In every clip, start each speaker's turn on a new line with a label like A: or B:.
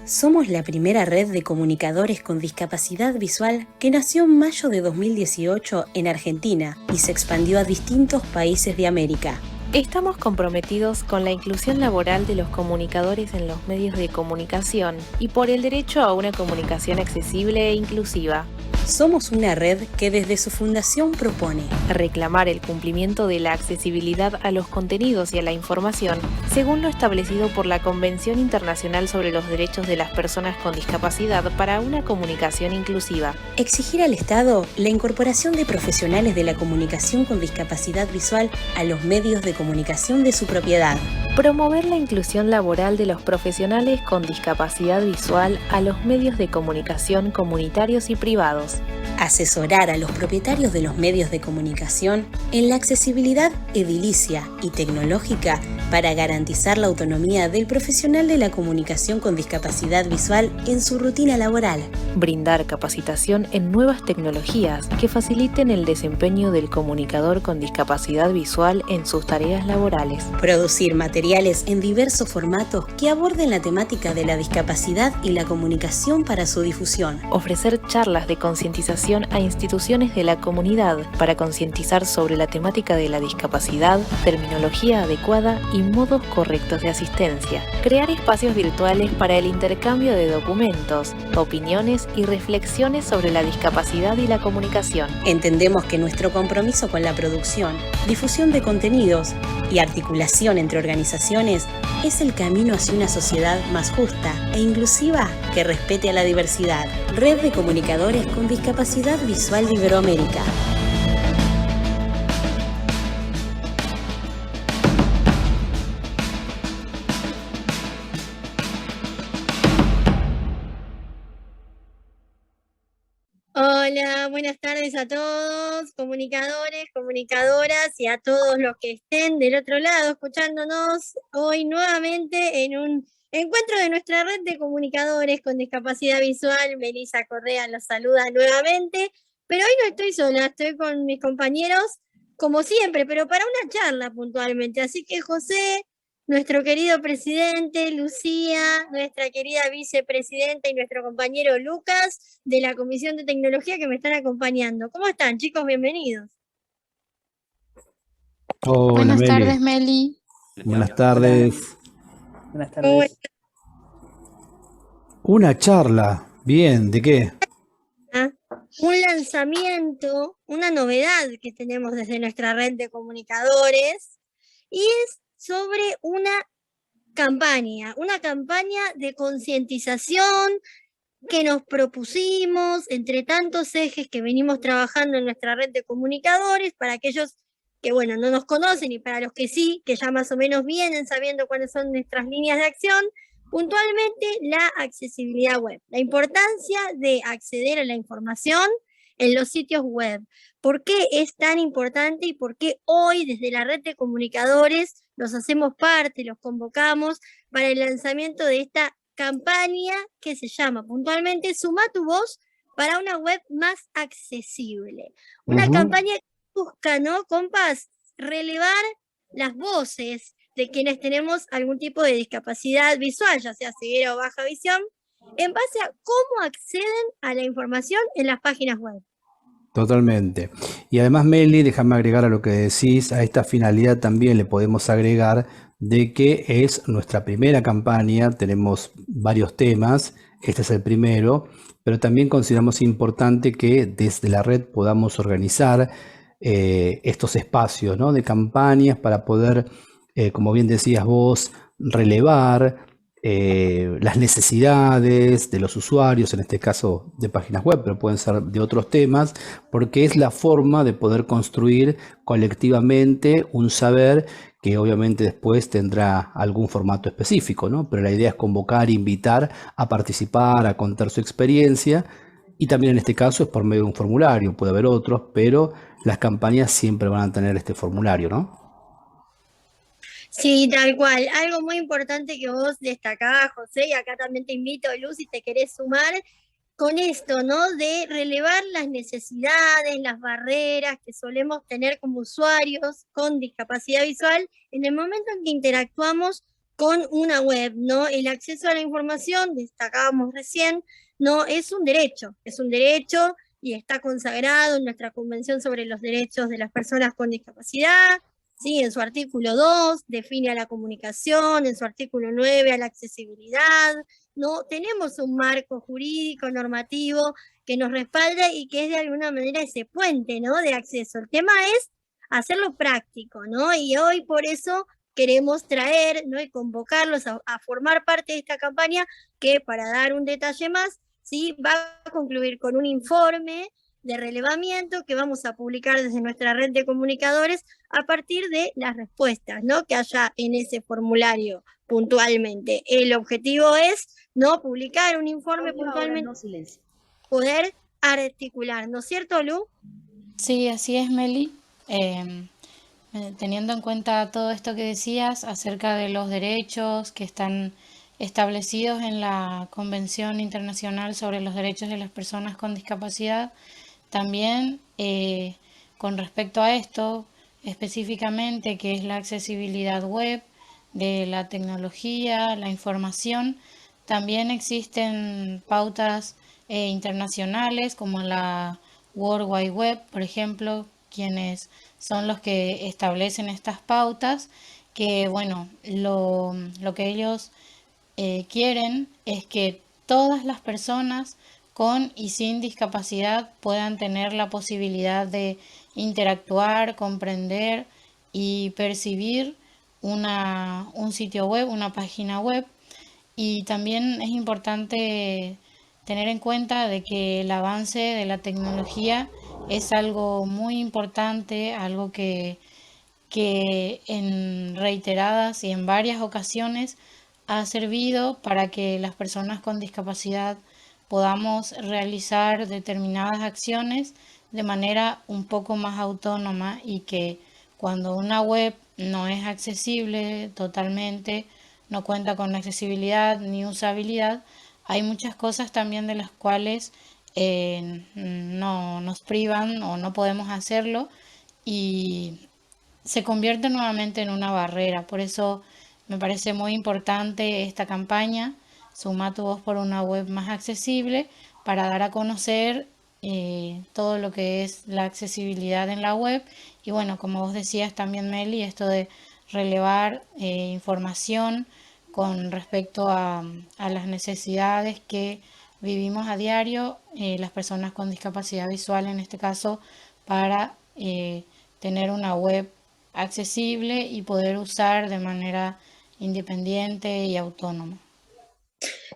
A: Somos la primera red de comunicadores con discapacidad visual que nació en mayo de 2018 en Argentina y se expandió a distintos países de América.
B: Estamos comprometidos con la inclusión laboral de los comunicadores en los medios de comunicación y por el derecho a una comunicación accesible e inclusiva.
A: Somos una red que desde su fundación propone
B: reclamar el cumplimiento de la accesibilidad a los contenidos y a la información, según lo establecido por la Convención Internacional sobre los Derechos de las Personas con Discapacidad para una comunicación inclusiva.
A: Exigir al Estado la incorporación de profesionales de la comunicación con discapacidad visual a los medios de comunicación de su propiedad.
B: Promover la inclusión laboral de los profesionales con discapacidad visual a los medios de comunicación comunitarios y privados.
A: Asesorar a los propietarios de los medios de comunicación en la accesibilidad edilicia y tecnológica para garantizar la autonomía del profesional de la comunicación con discapacidad visual en su rutina laboral.
B: Brindar capacitación en nuevas tecnologías que faciliten el desempeño del comunicador con discapacidad visual en sus tareas laborales.
A: Producir materiales en diversos formatos que aborden la temática de la discapacidad y la comunicación para su difusión.
B: Ofrecer charlas de concientización a instituciones de la comunidad para concientizar sobre la temática de la discapacidad, terminología adecuada y modos correctos de asistencia. Crear espacios virtuales para el intercambio de documentos, opiniones y reflexiones sobre la discapacidad y la comunicación.
A: Entendemos que nuestro compromiso con la producción, difusión de contenidos y articulación entre organizaciones es el camino hacia una sociedad más justa e inclusiva que respete a la diversidad. Red de Comunicadores con Discapacidad Visual de Iberoamérica.
C: Hola, buenas tardes a todos, comunicadores, comunicadoras y a todos los que estén del otro lado escuchándonos hoy nuevamente en un encuentro de nuestra red de comunicadores con discapacidad visual. Melissa Correa los saluda nuevamente, pero hoy no estoy sola, estoy con mis compañeros como siempre, pero para una charla puntualmente. Así que José, nuestro querido presidente, Lucía, nuestra querida vicepresidenta y nuestro compañero Lucas de la Comisión de Tecnología que me están acompañando. ¿Cómo están, chicos? Bienvenidos.
D: Hola,
E: Buenas
D: Meli.
E: tardes, Meli.
D: Buenas tardes.
F: Buenas tardes.
D: Una charla. Bien, ¿de qué?
C: Un lanzamiento, una novedad que tenemos desde nuestra red de comunicadores y es sobre una campaña de concientización que nos propusimos entre tantos ejes que venimos trabajando en nuestra red de comunicadores, para aquellos que, bueno, no nos conocen y para los que sí, que ya más o menos vienen sabiendo cuáles son nuestras líneas de acción, puntualmente la accesibilidad web, la importancia de acceder a la información en los sitios web. ¿Por qué es tan importante y por qué hoy desde la red de comunicadores los hacemos parte, los convocamos para el lanzamiento de esta campaña que se llama puntualmente Suma tu voz para una web más accesible? Una campaña que busca, ¿no, compas? Relevar las voces de quienes tenemos algún tipo de discapacidad visual, ya sea ceguera o baja visión, en base a cómo acceden a la información en las páginas web.
D: Totalmente. Y además, Meli, déjame agregar a lo que decís, a esta finalidad también le podemos agregar de que es nuestra primera campaña, tenemos varios temas, este es el primero, pero también consideramos importante que desde la red podamos organizar estos espacios, ¿no?, de campañas para poder, como bien decías vos, relevar las necesidades de los usuarios, en este caso de páginas web, pero pueden ser de otros temas, porque es la forma de poder construir colectivamente un saber que obviamente después tendrá algún formato específico, ¿no? Pero la idea es convocar, invitar a participar, a contar su experiencia, y también en este caso es por medio de un formulario, puede haber otros, pero las campañas siempre van a tener este formulario, ¿no?
C: Sí, tal cual. Algo muy importante que vos destacabas, José, y acá también te invito, Luz, si te querés sumar, con esto, ¿no? De relevar las necesidades, las barreras que solemos tener como usuarios con discapacidad visual en el momento en que interactuamos con una web, ¿no? El acceso a la información, destacábamos recién, no es un derecho y está consagrado en nuestra Convención sobre los Derechos de las Personas con Discapacidad, ¿sí? En su artículo 2 define a la comunicación, en su artículo 9 a la accesibilidad, ¿no? Tenemos un marco jurídico, normativo, que nos respalda y que es de alguna manera ese puente, ¿no? De acceso. El tema es hacerlo práctico, ¿no? Y hoy por eso queremos traer, ¿no? Y convocarlos a formar parte de esta campaña que, para dar un detalle más, ¿sí? Va a concluir con un informe de relevamiento que vamos a publicar desde nuestra red de comunicadores a partir de las respuestas, ¿no? Que haya en ese formulario puntualmente. El objetivo es, ¿no? Publicar un informe puntualmente, poder articular, ¿no es cierto, Lu?
E: Sí, así es, Meli. Teniendo en cuenta todo esto que decías acerca de los derechos que están establecidos en la Convención Internacional sobre los Derechos de las Personas con Discapacidad, también con respecto a esto, específicamente que es la accesibilidad web de la tecnología, la información, también existen pautas internacionales como la World Wide Web, por ejemplo, quienes son los que establecen estas pautas, que bueno, lo que ellos quieren es que todas las personas con y sin discapacidad puedan tener la posibilidad de interactuar, comprender y percibir un sitio web, una página web. Y también es importante tener en cuenta de que el avance de la tecnología es algo muy importante, algo que en reiteradas y en varias ocasiones ha servido para que las personas con discapacidad podamos realizar determinadas acciones de manera un poco más autónoma, y que cuando una web no es accesible totalmente, no cuenta con accesibilidad ni usabilidad, hay muchas cosas también de las cuales no nos privan o no podemos hacerlo, y se convierte nuevamente en una barrera. Por eso me parece muy importante esta campaña, Suma tu voz por una web más accesible, para dar a conocer todo lo que es la accesibilidad en la web. Y bueno, como vos decías también, Meli, esto de relevar información con respecto a las necesidades que vivimos a diario, las personas con discapacidad visual en este caso, para tener una web accesible y poder usar de manera independiente y autónoma.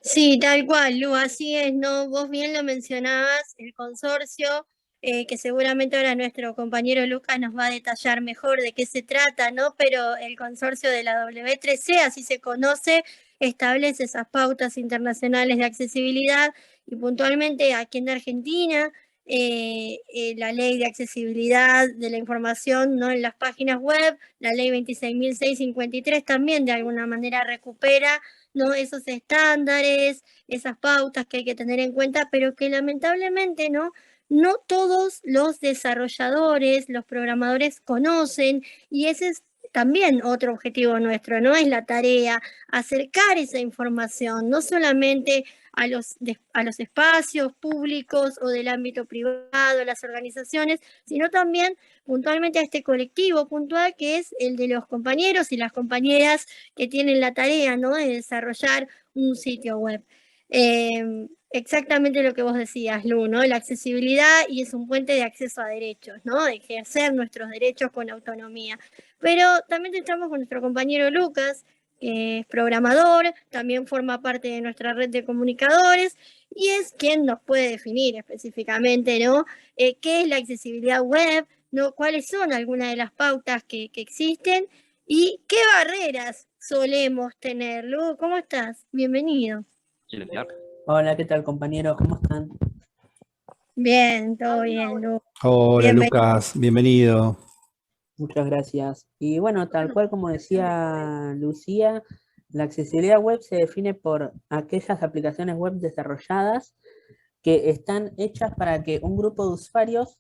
C: Sí, tal cual, Lu, así es, ¿no? Vos bien lo mencionabas, el consorcio, que seguramente ahora nuestro compañero Lucas nos va a detallar mejor de qué se trata, ¿no? Pero el consorcio de la W3C, así se conoce, establece esas pautas internacionales de accesibilidad, y puntualmente aquí en Argentina, la ley de accesibilidad de la información, ¿no? En las páginas web, la ley 26.653 también de alguna manera recupera, ¿no? Esos estándares, esas pautas que hay que tener en cuenta, pero que lamentablemente no todos los desarrolladores, los programadores conocen, y ese es también otro objetivo nuestro, ¿no? Es la tarea, acercar esa información, no solamente a los espacios públicos o del ámbito privado, las organizaciones, sino también puntualmente a este colectivo puntual que es el de los compañeros y las compañeras que tienen la tarea, ¿no? De desarrollar un sitio web. Exactamente lo que vos decías, Lu, ¿no? La accesibilidad, y es un puente de acceso a derechos, ¿no? De ejercer nuestros derechos con autonomía. Pero también estamos con nuestro compañero Lucas, que es programador, también forma parte de nuestra red de comunicadores, y es quien nos puede definir específicamente, ¿no? ¿Qué es la accesibilidad web? ¿No? ¿Cuáles son algunas de las pautas que existen? ¿Y qué barreras solemos tener? Lu, ¿cómo estás? Bienvenido.
F: Hola, ¿qué tal, compañeros? ¿Cómo están?
C: Bien, todo bien, Lu.
D: Hola
C: Bienvenido.
D: Lucas, bienvenido.
F: Muchas gracias. Y bueno, tal cual como decía Lucía, la accesibilidad web se define por aquellas aplicaciones web desarrolladas que están hechas para que un grupo de usuarios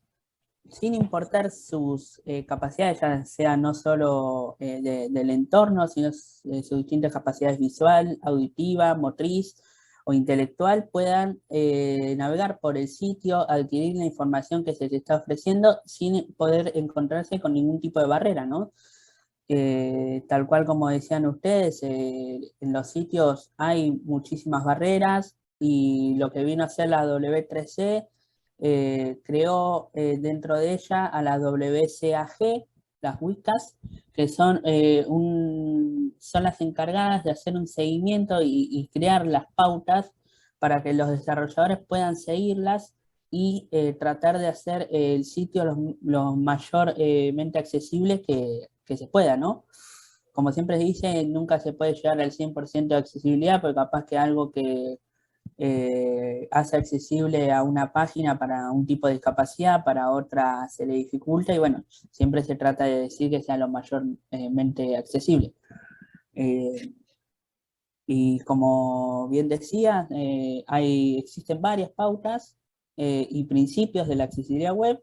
F: sin importar sus capacidades, ya sea no solo del entorno, sino sus distintas capacidades visual, auditiva, motriz o intelectual, puedan navegar por el sitio, adquirir la información que se les está ofreciendo sin poder encontrarse con ningún tipo de barrera, ¿no? Tal cual como decían ustedes, en los sitios hay muchísimas barreras y lo que vino a hacer la W3C creó dentro de ella a la WCAG, las WCAG, que son, son las encargadas de hacer un seguimiento y crear las pautas para que los desarrolladores puedan seguirlas y tratar de hacer el sitio lo mayormente accesible que se pueda, ¿no? Como siempre se dice, nunca se puede llegar al 100% de accesibilidad, porque capaz que algo que hace accesible a una página para un tipo de discapacidad, para otra se le dificulta, y bueno, siempre se trata de decir que sea lo mayormente accesible. Y como bien decía, existen varias pautas y principios de la accesibilidad web,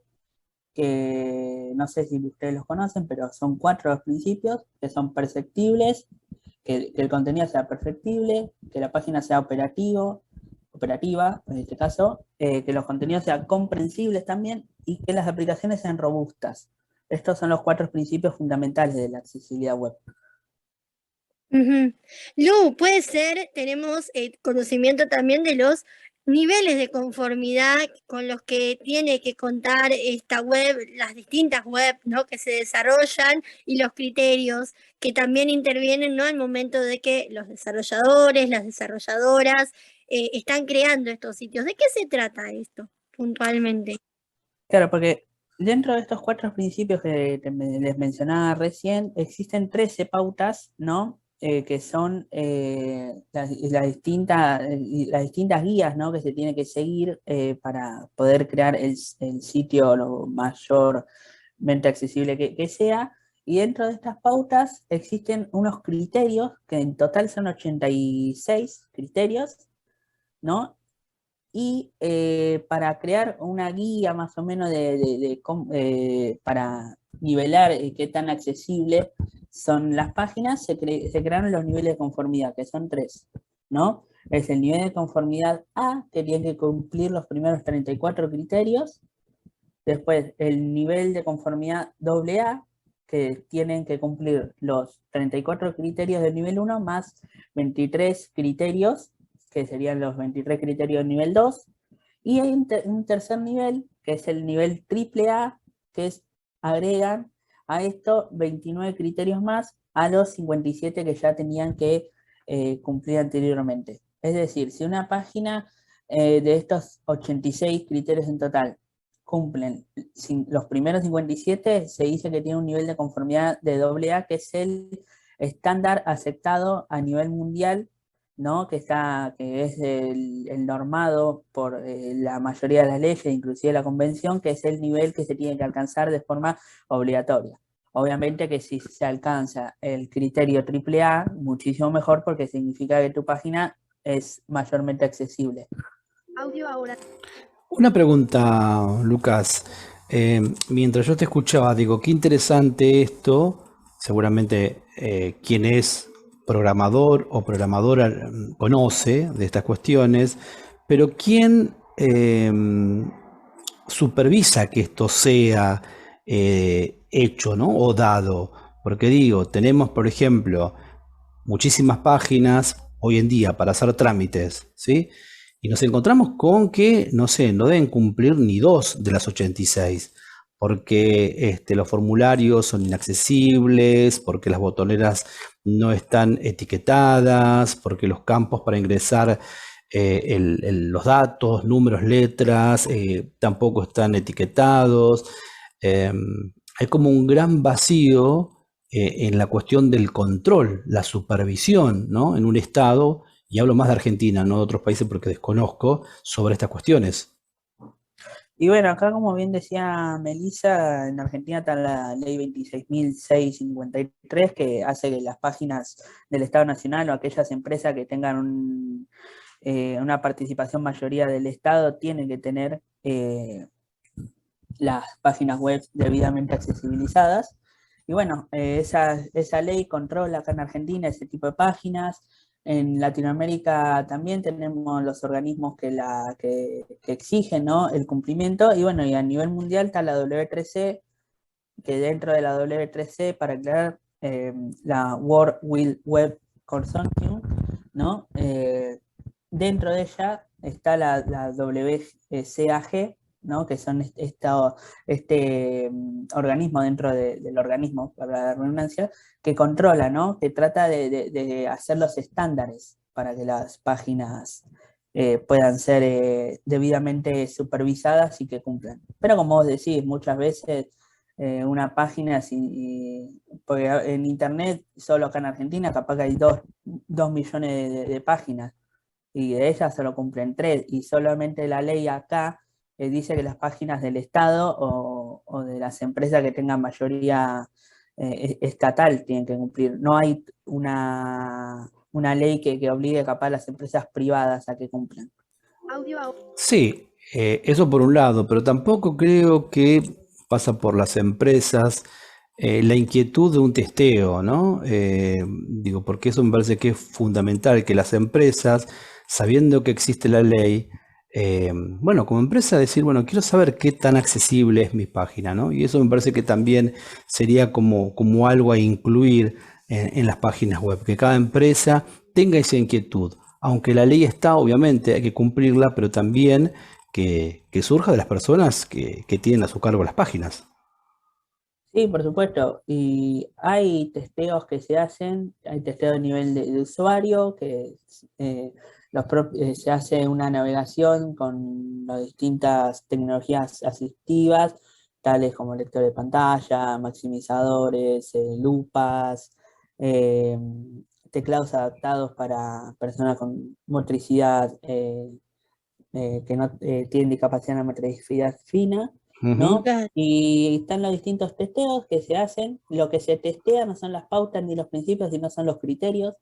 F: que no sé si ustedes los conocen, pero son 4 los principios, que son perceptibles, que el contenido sea perceptible, que la página sea operativa, en este caso, que los contenidos sean comprensibles también y que las aplicaciones sean robustas. Estos son los 4 principios fundamentales de la accesibilidad web.
C: Lu, puede ser, tenemos conocimiento también de los niveles de conformidad con los que tiene que contar esta web, las distintas web, ¿no?, que se desarrollan, y los criterios que también intervienen, ¿no?, al momento de que los desarrolladores, las desarrolladoras están creando estos sitios. ¿De qué se trata esto puntualmente?
F: Claro, porque dentro de estos 4 principios que les mencionaba recién, existen 13 pautas, ¿no? Que son las distintas guías, ¿no?, que se tiene que seguir para poder crear el sitio lo mayormente accesible que sea. Y dentro de estas pautas existen unos criterios, que en total son 86 criterios, ¿no? Y para crear una guía más o menos para nivelar qué tan accesible son las páginas, se crearon los niveles de conformidad, que son 3, ¿no? Es el nivel de conformidad A, que tiene que cumplir los primeros 34 criterios. Después, el nivel de conformidad AA, que tienen que cumplir los 34 criterios del nivel 1 más 23 criterios, que serían los 23 criterios del nivel 2, y hay un tercer nivel, que es el nivel AAA, que agregan a esto 29 criterios más a los 57 que ya tenían que cumplir anteriormente. Es decir, si una página de estos 86 criterios en total cumplen los primeros 57, se dice que tiene un nivel de conformidad de AA, que es el estándar aceptado a nivel mundial, ¿no? Que es el normado por la mayoría de las leyes, inclusive la convención, que es el nivel que se tiene que alcanzar de forma obligatoria. Obviamente que si se alcanza el criterio AAA, muchísimo mejor, porque significa que tu página es mayormente accesible.
C: Audio ahora.
D: Una pregunta, Lucas. Mientras yo te escuchaba, digo, qué interesante esto. Seguramente quien es programador o programadora conoce de estas cuestiones, pero ¿quién supervisa que esto sea hecho, ¿no?, o dado? Porque digo, tenemos, por ejemplo, muchísimas páginas hoy en día para hacer trámites, ¿sí? Y nos encontramos con que, no sé, no deben cumplir ni 2 de las 86, porque los formularios son inaccesibles, porque las botoneras no están etiquetadas, porque los campos para ingresar los datos, números, letras, tampoco están etiquetados. Hay como un gran vacío en la cuestión del control, la supervisión, ¿no?, en un Estado, y hablo más de Argentina, no de otros países porque desconozco, sobre estas cuestiones.
F: Y bueno, acá como bien decía Melissa, en Argentina está la ley 26.653, que hace que las páginas del Estado Nacional o aquellas empresas que tengan una participación mayoría del Estado tienen que tener las páginas web debidamente accesibilizadas. Y bueno, esa ley controla acá en Argentina ese tipo de páginas. En Latinoamérica también tenemos los organismos que exigen, ¿no?, el cumplimiento. Y bueno, y a nivel mundial está la W3C, que dentro de la W3C, para aclarar, la World Wide Web Consortium, ¿no? Dentro de ella está la WCAG, ¿no?, que son este organismo dentro del organismo, para la redundancia, que controla, ¿no?, que trata de hacer los estándares para que las páginas puedan ser debidamente supervisadas y que cumplan. Pero como vos decís, muchas veces una página, porque en internet, solo acá en Argentina, capaz que hay 2 millones de páginas, y de ellas solo cumplen 3, y solamente la ley acá dice que las páginas del Estado o de las empresas que tengan mayoría estatal tienen que cumplir. No hay una ley que obligue capaz a las empresas privadas a que cumplan.
D: Sí, eso por un lado, pero tampoco creo que pasa por las empresas la inquietud de un testeo, ¿no? Digo, porque eso me parece que es fundamental, que las empresas, sabiendo que existe la ley, bueno, como empresa decir, bueno, quiero saber qué tan accesible es mi página, ¿no? Y eso me parece que también sería como algo a incluir en las páginas web, que cada empresa tenga esa inquietud. Aunque la ley está, obviamente, hay que cumplirla, pero también que surja de las personas que tienen a su cargo las páginas.
F: Sí, por supuesto. Y hay testeos que se hacen, hay testeos a nivel de usuario, que se hace una navegación con las distintas tecnologías asistivas, tales como lector de pantalla, maximizadores, lupas, eh, teclados adaptados para personas con motricidad que no tienen discapacidad en la motricidad fina, ¿no?
C: Claro.
F: Y están los distintos testeos que se hacen. Lo que se testea no son las pautas ni los principios, sino son los criterios.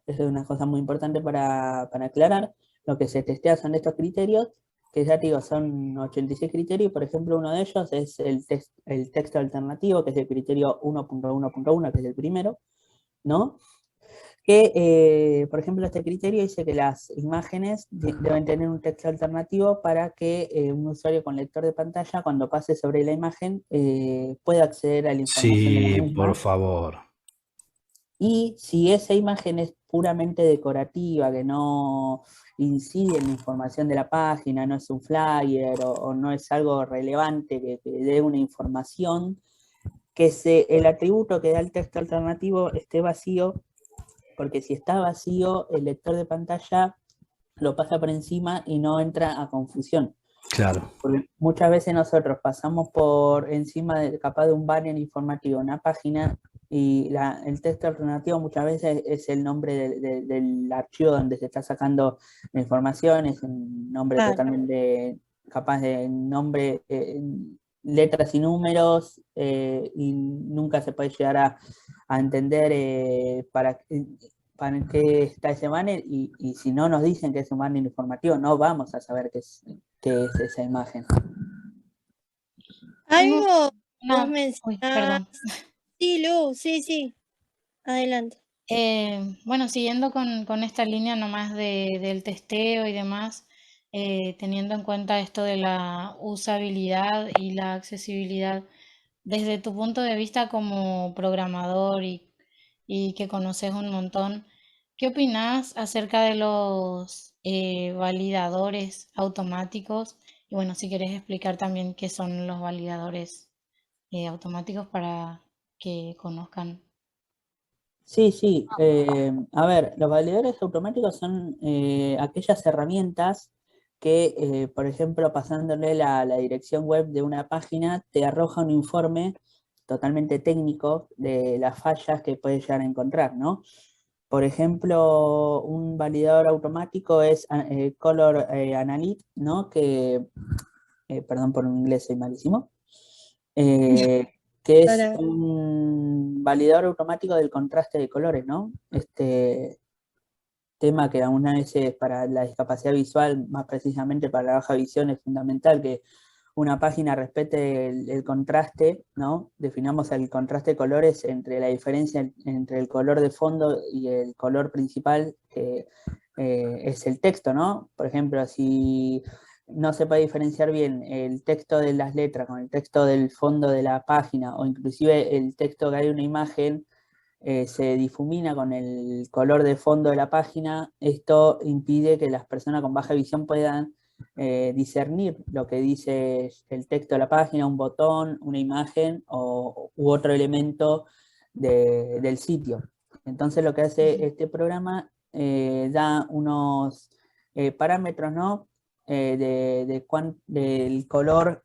F: Eso es una cosa muy importante para aclarar. Lo que se testea son estos criterios, que ya te digo, son 86 criterios. Por ejemplo, uno de ellos es el texto alternativo, que es el criterio 1.1.1, que es el primero, ¿no? Que, por ejemplo, este criterio dice que las imágenes deben tener un texto alternativo para que un usuario con lector de pantalla, cuando pase sobre la imagen, pueda acceder a la información de la
D: Sí,
F: misma.
D: por favor.
F: Y si esa imagen es puramente decorativa, que no incide en la información de la página, no es un flyer o no es algo relevante que dé una información, que el atributo que da el texto alternativo esté vacío, porque si está vacío, el lector de pantalla lo pasa por encima y no entra a confusión.
D: Claro.
F: Porque muchas veces nosotros pasamos por encima capaz de un banner informativo, una página, y el texto alternativo muchas veces es el nombre del archivo donde se está sacando la información, es un nombre totalmente capaz de nombre, letras y números, y nunca se puede llegar a entender para qué está ese banner, y si no nos dicen que es un banner informativo, no vamos a saber qué es esa imagen.
C: Algo vos
E: Uy,
C: mencionás.
E: perdón.
C: Sí, Lu, sí. Adelante.
E: Bueno, siguiendo con esta línea nomás del testeo y demás, teniendo en cuenta esto de la usabilidad y la accesibilidad, desde tu punto de vista como programador y que conoces un montón, ¿qué opinás acerca de los validadores automáticos? Y bueno, si querés explicar también qué son los validadores automáticos para que conozcan.
F: Sí. A ver, los validadores automáticos son aquellas herramientas que, por ejemplo, pasándole la dirección web de una página, te arroja un informe totalmente técnico de las fallas que puedes llegar a encontrar, ¿no? Por ejemplo, un validador automático es Color Analytics, ¿no? Perdón por mi inglés, soy malísimo. Que es un validador automático del contraste de colores, ¿no? Este tema que algunas veces para la discapacidad visual, más precisamente para la baja visión, es fundamental que una página respete el contraste, ¿no? Definamos el contraste de colores entre la diferencia entre el color de fondo y el color principal, que es el texto, ¿no? Por ejemplo, si no se puede diferenciar bien el texto de las letras con el texto del fondo de la página, o inclusive el texto que hay una imagen, se difumina con el color de fondo de la página, esto impide que las personas con baja visión puedan discernir lo que dice el texto de la página, un botón, una imagen u otro elemento del sitio. Entonces lo que hace este programa, da unos parámetros, ¿no? Del color,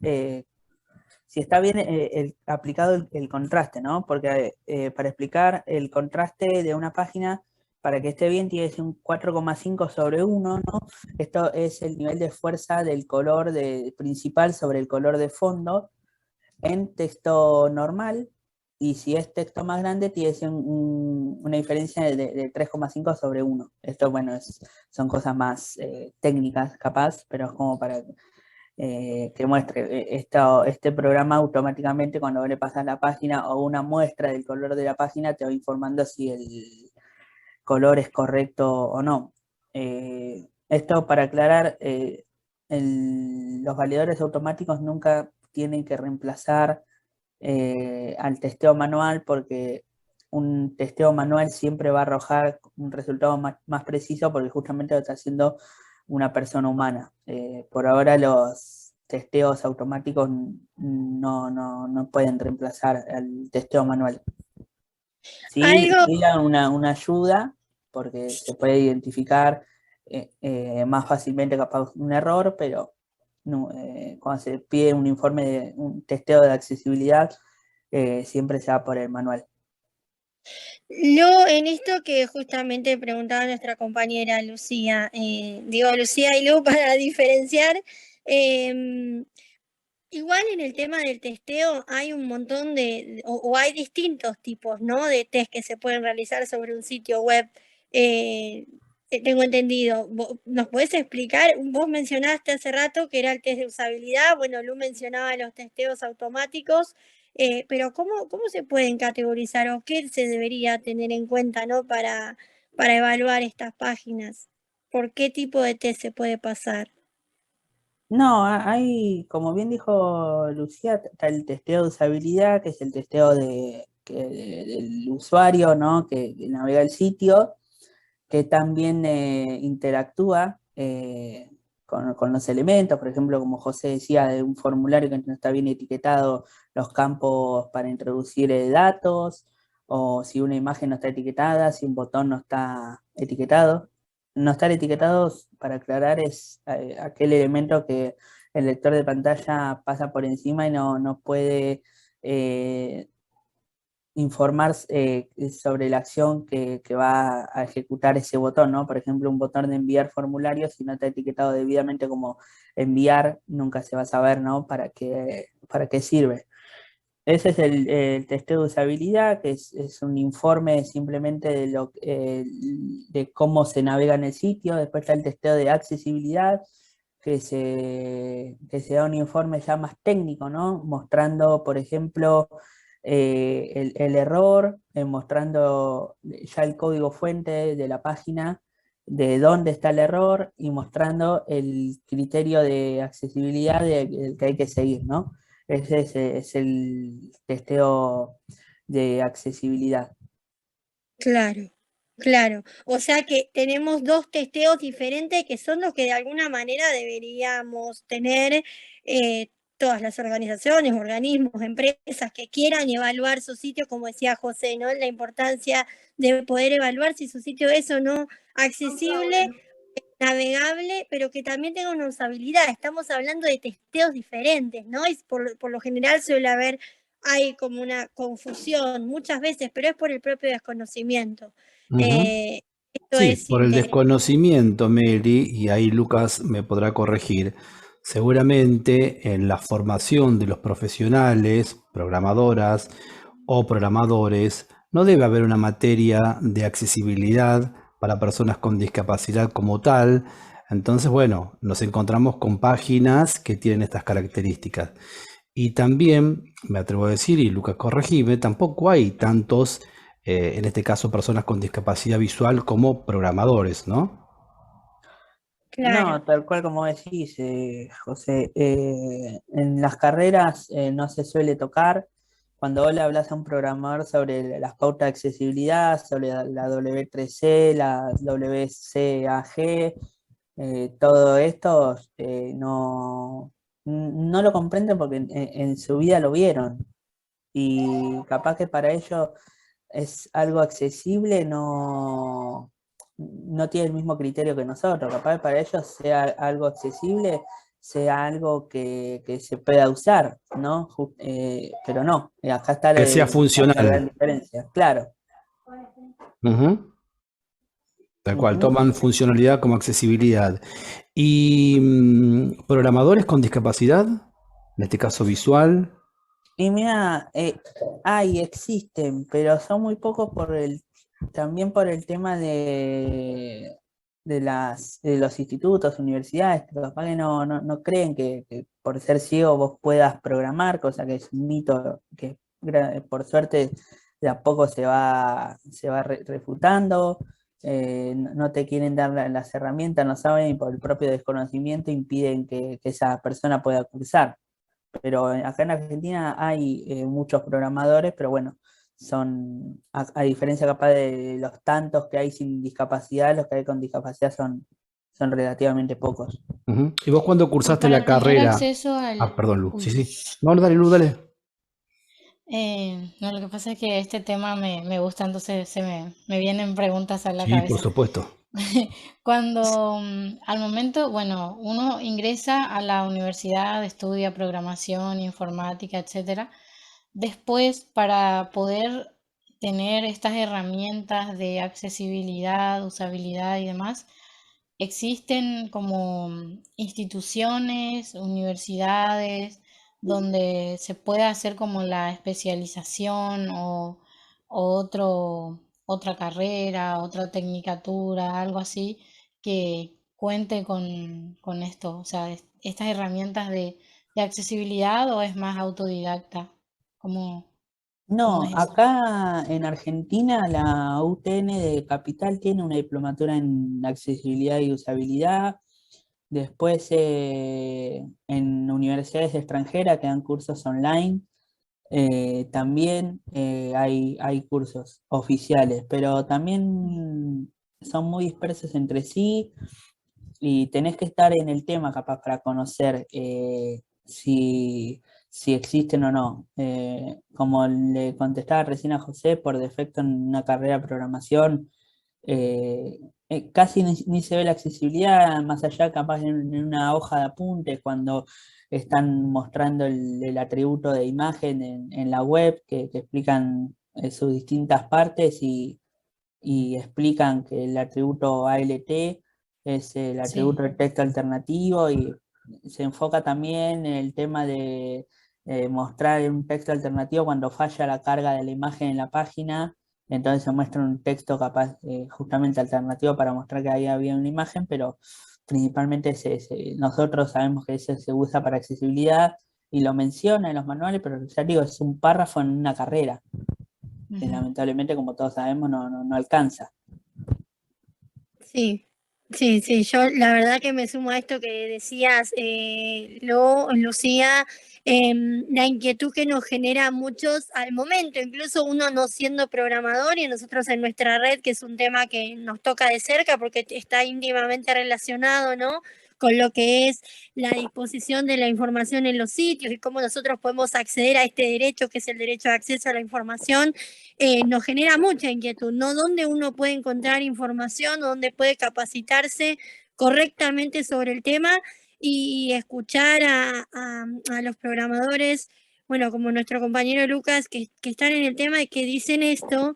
F: si está bien aplicado el contraste, ¿no? Porque para explicar el contraste de una página, para que esté bien, tiene que ser un 4,5 sobre 1, ¿no? Esto es el nivel de fuerza del color principal sobre el color de fondo en texto normal, y si es texto más grande, tiene que ser una diferencia de 3,5 sobre 1. Esto, bueno, son cosas más técnicas, capaz, pero es como para que muestre. Este programa automáticamente, cuando le pasas la página o una muestra del color de la página, te va informando si el color es correcto o no. Esto para aclarar, los validadores automáticos nunca tienen que reemplazar al testeo manual, porque un testeo manual siempre va a arrojar un resultado más preciso, porque justamente lo está haciendo una persona humana. Por ahora los testeos automáticos no pueden reemplazar al testeo manual. Sí, dan una ayuda, porque se puede identificar más fácilmente capaz un error, pero cuando se pide un informe de un testeo de accesibilidad, siempre se va por el manual.
C: En esto que justamente preguntaba nuestra compañera Lucía, digo Lucía y Lu para diferenciar, igual en el tema del testeo hay un montón o hay distintos tipos, ¿no?, de test que se pueden realizar sobre un sitio web. Tengo entendido. ¿Nos podés explicar? Vos mencionaste hace rato que era el test de usabilidad, bueno, Lu mencionaba los testeos automáticos, pero ¿cómo se pueden categorizar o qué se debería tener en cuenta, ¿no?, para evaluar estas páginas? ¿Por qué tipo de test se puede pasar?
F: No, hay, como bien dijo Lucía, está el testeo de usabilidad, que es el testeo del usuario, ¿no?, que navega el sitio, que también interactúa con los elementos. Por ejemplo, como José decía, de un formulario que no está bien etiquetado los campos para introducir datos, o si una imagen no está etiquetada, si un botón no está etiquetado. No estar etiquetados, para aclarar, es aquel elemento que el lector de pantalla pasa por encima y no puede informar sobre la acción que va a ejecutar ese botón, ¿no? Por ejemplo, un botón de enviar formulario, si no está etiquetado debidamente como enviar, nunca se va a saber, ¿no?, para qué sirve. Ese es el testeo de usabilidad, que es un informe simplemente de cómo se navega en el sitio. Después está el testeo de accesibilidad, que se da un informe ya más técnico, ¿no?, mostrando, por ejemplo, el error, mostrando ya el código fuente de la página, de dónde está el error, y mostrando el criterio de accesibilidad que hay que seguir, ¿no? Ese es el testeo de accesibilidad.
C: Claro, claro. O sea que tenemos dos testeos diferentes que son los que de alguna manera deberíamos tener todas las organizaciones, organismos, empresas que quieran evaluar su sitio, como decía José, ¿no?, la importancia de poder evaluar si su sitio es o no accesible, navegable, pero que también tenga una usabilidad. Estamos hablando de testeos diferentes, ¿no? Y por lo general hay como una confusión muchas veces, pero es por el propio desconocimiento.
D: Sí, por el desconocimiento, Meli, y ahí Lucas me podrá corregir. Seguramente en la formación de los profesionales, programadoras o programadores, no debe haber una materia de accesibilidad para personas con discapacidad como tal, Entonces, bueno, nos encontramos con páginas que tienen estas características. Y también, me atrevo a decir, y Lucas corregime, tampoco hay tantos, en este caso, personas con discapacidad visual como programadores, ¿no?
C: Claro,
F: No, tal cual como decís, José, en las carreras no se suele tocar. Cuando vos le hablas a un programador sobre las pautas de accesibilidad, sobre la W3C, la WCAG, todo esto, no lo comprenden porque en su vida lo vieron. Y capaz que para ellos es algo accesible, no tiene el mismo criterio que nosotros. Capaz que para ellos sea algo accesible, sea algo que se pueda usar, ¿no? Pero no, acá está
D: Que sea
F: la gran
D: funcional.
F: diferencia. Claro.
D: Ujú. Tal cual,
F: Ujú.
D: toman funcionalidad como accesibilidad. ¿Y programadores con discapacidad? En este caso visual.
F: Y mira, existen, pero son muy pocos también por el tema de los institutos, universidades, que capaz que no creen que por ser ciego vos puedas programar, cosa que es un mito que por suerte de a poco se va refutando. No te quieren dar las herramientas, no saben, y por el propio desconocimiento impiden que esa persona pueda cursar. Pero acá en Argentina hay muchos programadores, pero bueno, a diferencia capaz de los tantos que hay sin discapacidad, los que hay con discapacidad son relativamente pocos.
D: Ujú. ¿Y vos cuando
E: Y
D: cursaste la
E: para tener
D: carrera?
E: acceso
D: Ah,
E: al...
D: perdón, Lu. Sí,
E: Uy.
D: sí. No, no, dale, Lu, dale.
E: No, lo que pasa es que este tema me gusta, entonces me vienen preguntas a la
D: Sí, por
E: cabeza.
D: supuesto.
E: Cuando al momento, bueno, uno ingresa a la universidad, estudia programación, informática, etcétera. Después, para poder tener estas herramientas de accesibilidad, usabilidad y demás, existen como instituciones, universidades, donde se puede hacer como la especialización o otra carrera, otra tecnicatura, algo así, que cuente con esto, o sea, estas herramientas de accesibilidad o es más autodidacta. ¿Cómo, cómo
F: No,
E: es eso?
F: acá en Argentina la UTN de Capital tiene una diplomatura en accesibilidad y usabilidad. Después en universidades extranjeras que dan cursos online. También hay cursos oficiales, pero también son muy dispersos entre sí y tenés que estar en el tema capaz para conocer si existen o no. Como le contestaba recién a José, por defecto en una carrera de programación eh, casi ni se ve la accesibilidad, más allá capaz en una hoja de apuntes cuando están mostrando el atributo de imagen en la web que explican sus distintas partes y explican que el atributo ALT es el
E: Sí,
F: atributo de texto alternativo y se enfoca también en el tema de mostrar un texto alternativo cuando falla la carga de la imagen en la página, entonces se muestra un texto capaz justamente alternativo para mostrar que ahí había una imagen, pero principalmente nosotros sabemos que ese se usa para accesibilidad y lo menciona en los manuales, pero ya digo, es un párrafo en una carrera que
E: ujú.
F: lamentablemente, como todos sabemos, no alcanza.
C: sí, sí, sí, yo la verdad que me sumo a esto que decías, Lucía, la inquietud que nos genera a muchos al momento, incluso uno no siendo programador y nosotros en nuestra red, que es un tema que nos toca de cerca porque está íntimamente relacionado, ¿no? Con lo que es la disposición de la información en los sitios y cómo nosotros podemos acceder a este derecho, que es el derecho de acceso a la información, nos genera mucha inquietud, ¿no? ¿Dónde uno puede encontrar información, dónde puede capacitarse correctamente sobre el tema y escuchar a los programadores, bueno, como nuestro compañero Lucas, que están en el tema y que dicen esto?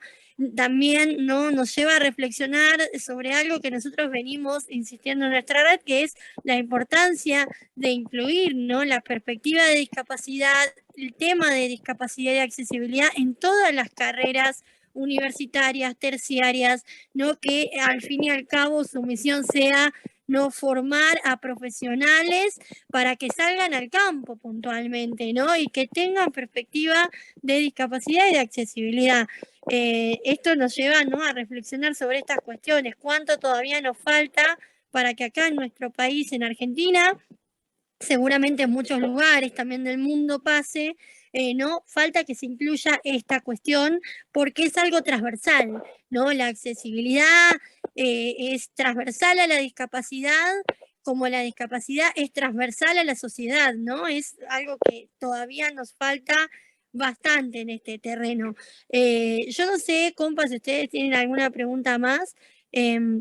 C: También, ¿no?, nos lleva a reflexionar sobre algo que nosotros venimos insistiendo en nuestra red, que es la importancia de incluir, ¿no?, la perspectiva de discapacidad, el tema de discapacidad y accesibilidad en todas las carreras universitarias, terciarias, ¿no? Que al fin y al cabo su misión sea no formar a profesionales para que salgan al campo puntualmente, ¿no? Y que tengan perspectiva de discapacidad y de accesibilidad. Esto nos lleva, ¿no?, a reflexionar sobre estas cuestiones, cuánto todavía nos falta para que acá en nuestro país, en Argentina, seguramente en muchos lugares también del mundo pase, ¿no? Falta que se incluya esta cuestión porque es algo transversal, ¿no? La accesibilidad es transversal a la discapacidad, como la discapacidad es transversal a la sociedad, ¿no? Es algo que todavía nos falta bastante en este terreno. Yo no sé, compas, si ustedes tienen alguna pregunta más.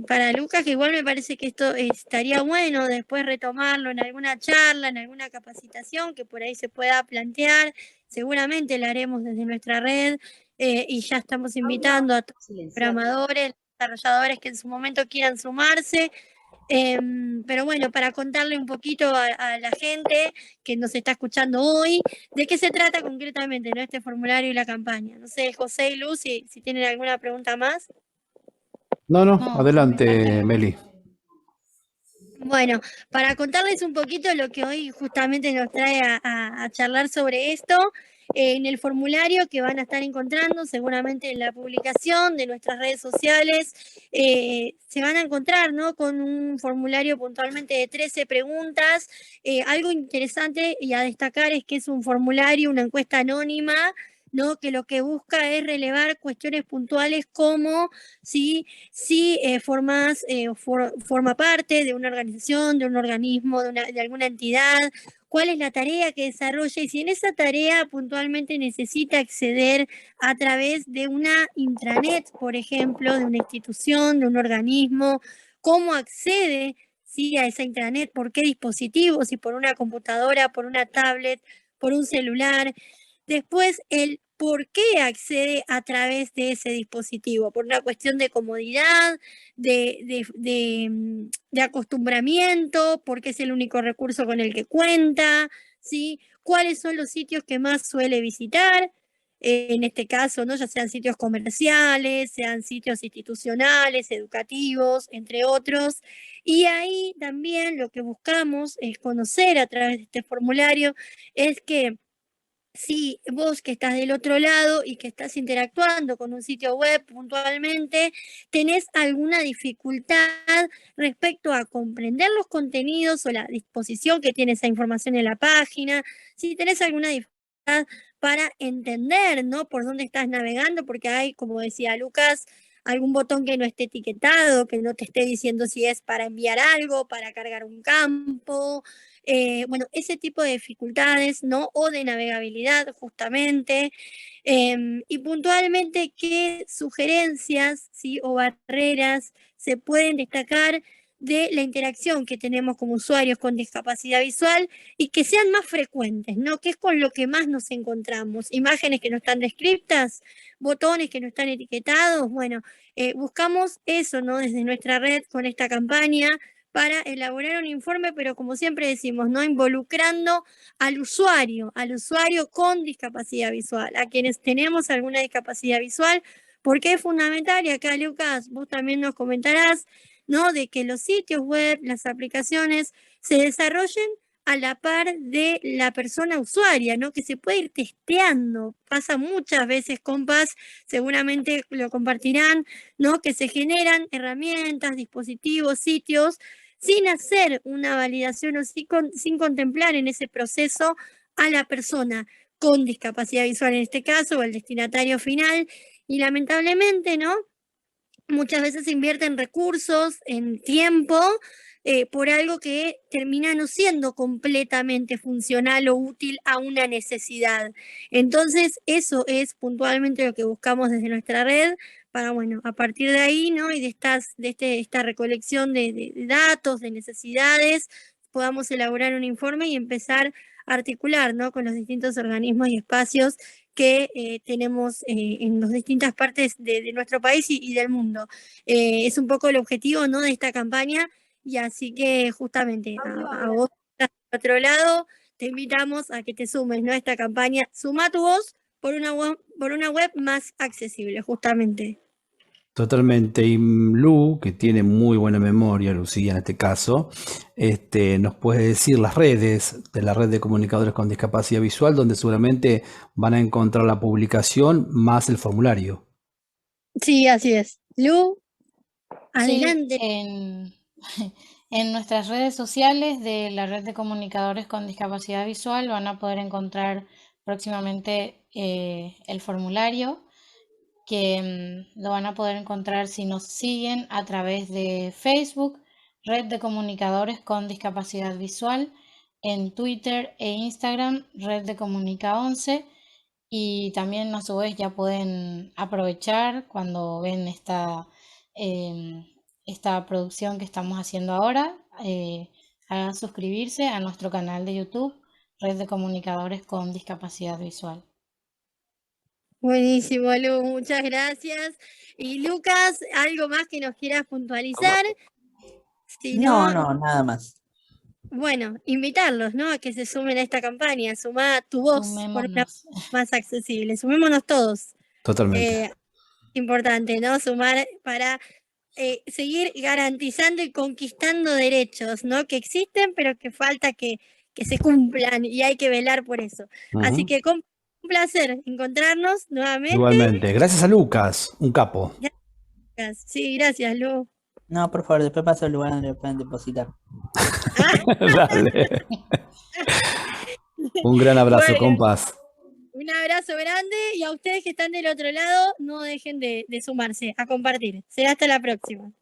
C: Para Lucas, que igual me parece que esto estaría bueno después retomarlo en alguna charla, en alguna capacitación que por ahí se pueda plantear. Seguramente la haremos desde nuestra red y ya estamos invitando a todos los programadores, desarrolladores que en su momento quieran sumarse. Pero bueno, para contarle un poquito a la gente que nos está escuchando hoy, de qué se trata concretamente, ¿no?, este formulario y la campaña. No sé, José y Luz, si tienen alguna pregunta más.
D: No,
E: No,
D: adelante, Meli.
C: Bueno, para contarles un poquito lo que hoy justamente nos trae a charlar sobre esto, en el formulario que van a estar encontrando seguramente en la publicación de nuestras redes sociales, se van a encontrar, ¿no?, con un formulario puntualmente de 13 preguntas. Algo interesante y a destacar es que es un formulario, una encuesta anónima, ¿no?, que lo que busca es relevar cuestiones puntuales como si forma parte de una organización, de un organismo, de alguna entidad, cuál es la tarea que desarrolla y si en esa tarea puntualmente necesita acceder a través de una intranet, por ejemplo, de una institución, de un organismo, cómo accede, ¿sí?, a esa intranet, por qué dispositivo, si por una computadora, por una tablet, por un celular. Después, el por qué accede a través de ese dispositivo, por una cuestión de comodidad, de acostumbramiento, porque es el único recurso con el que cuenta, ¿sí? ¿Cuáles son los sitios que más suele visitar? En este caso, ¿no?, ya sean sitios comerciales, sean sitios institucionales, educativos, entre otros. Y ahí también lo que buscamos es conocer a través de este formulario es que si vos que estás del otro lado y que estás interactuando con un sitio web puntualmente, tenés alguna dificultad respecto a comprender los contenidos o la disposición que tiene esa información en la página, si tenés alguna dificultad para entender, ¿no?, por dónde estás navegando, porque hay, como decía Lucas, algún botón que no esté etiquetado, que no te esté diciendo si es para enviar algo, para cargar un campo. Bueno, ese tipo de dificultades, ¿no?, o de navegabilidad justamente, y puntualmente qué sugerencias, ¿sí?, o barreras se pueden destacar de la interacción que tenemos como usuarios con discapacidad visual y que sean más frecuentes, ¿no?, que es con lo que más nos encontramos. Imágenes que no están descriptas, botones que no están etiquetados. Bueno, buscamos eso, ¿no?, desde nuestra red con esta campaña, para elaborar un informe, pero como siempre decimos, ¿no?, involucrando al usuario con discapacidad visual, a quienes tenemos alguna discapacidad visual, porque es fundamental, y acá Lucas, vos también nos comentarás, ¿no?, de que los sitios web, las aplicaciones, se desarrollen a la par de la persona usuaria, ¿no?, que se puede ir testeando. Pasa muchas veces, compas, seguramente lo compartirán, ¿no?, que se generan herramientas, dispositivos, sitios, sin hacer una validación o sin contemplar en ese proceso a la persona con discapacidad visual, en este caso, o el destinatario final, y lamentablemente, ¿no?, muchas veces se invierten recursos, en tiempo, por algo que termina no siendo completamente funcional o útil a una necesidad. Entonces, eso es puntualmente lo que buscamos desde nuestra red, para, bueno, a partir de ahí, ¿no?, y de esta recolección de datos, de necesidades, podamos elaborar un informe y empezar a articular, ¿no?, con los distintos organismos y espacios que tenemos en las distintas partes de nuestro país y del mundo. Es un poco el objetivo, ¿no?, de esta campaña, y así que justamente a vos que estás del otro lado, te invitamos a que te sumes, ¿no?, a esta campaña. Suma tu voz por una web más accesible, justamente.
D: Totalmente. Y Lu, que tiene muy buena memoria, Lucía en este caso, nos puede decir las redes de la red de comunicadores con discapacidad visual, donde seguramente van a encontrar la publicación más el formulario.
C: Sí, así es. Lu,
E: Sí,
C: adelante.
E: en nuestras redes sociales de la red de comunicadores con discapacidad visual van a poder encontrar próximamente el formulario que lo van a poder encontrar si nos siguen a través de Facebook, Red de Comunicadores con Discapacidad Visual, en Twitter e Instagram, Red de Comunica 11, y también a su vez ya pueden aprovechar cuando ven esta producción que estamos haciendo ahora, a suscribirse a nuestro canal de YouTube, Red de Comunicadores con Discapacidad Visual.
C: Buenísimo, Lu, muchas gracias. Y Lucas, ¿algo más que nos quieras puntualizar? Si
F: No,
C: no,
F: nada más.
C: bueno, invitarlos, ¿no? A que se sumen a esta campaña. Suma tu voz por una
E: Sumémonos.
C: más accesible. Sumémonos todos.
D: Totalmente.
C: Importante, ¿no? Sumar para seguir garantizando y conquistando derechos, ¿no? Que existen, pero que falta que se cumplan y hay que velar por eso. Así
D: Ujú.
C: que un placer encontrarnos nuevamente.
D: Igualmente. Gracias a Lucas, un capo.
C: Gracias. Sí, gracias, Lu.
F: No, por favor, después paso al lugar donde lo pueden depositar.
D: Dale. Un gran abrazo,
C: Bueno,
D: compas.
C: un abrazo grande y a ustedes que están del otro lado, no dejen de sumarse, a compartir. Será hasta la próxima.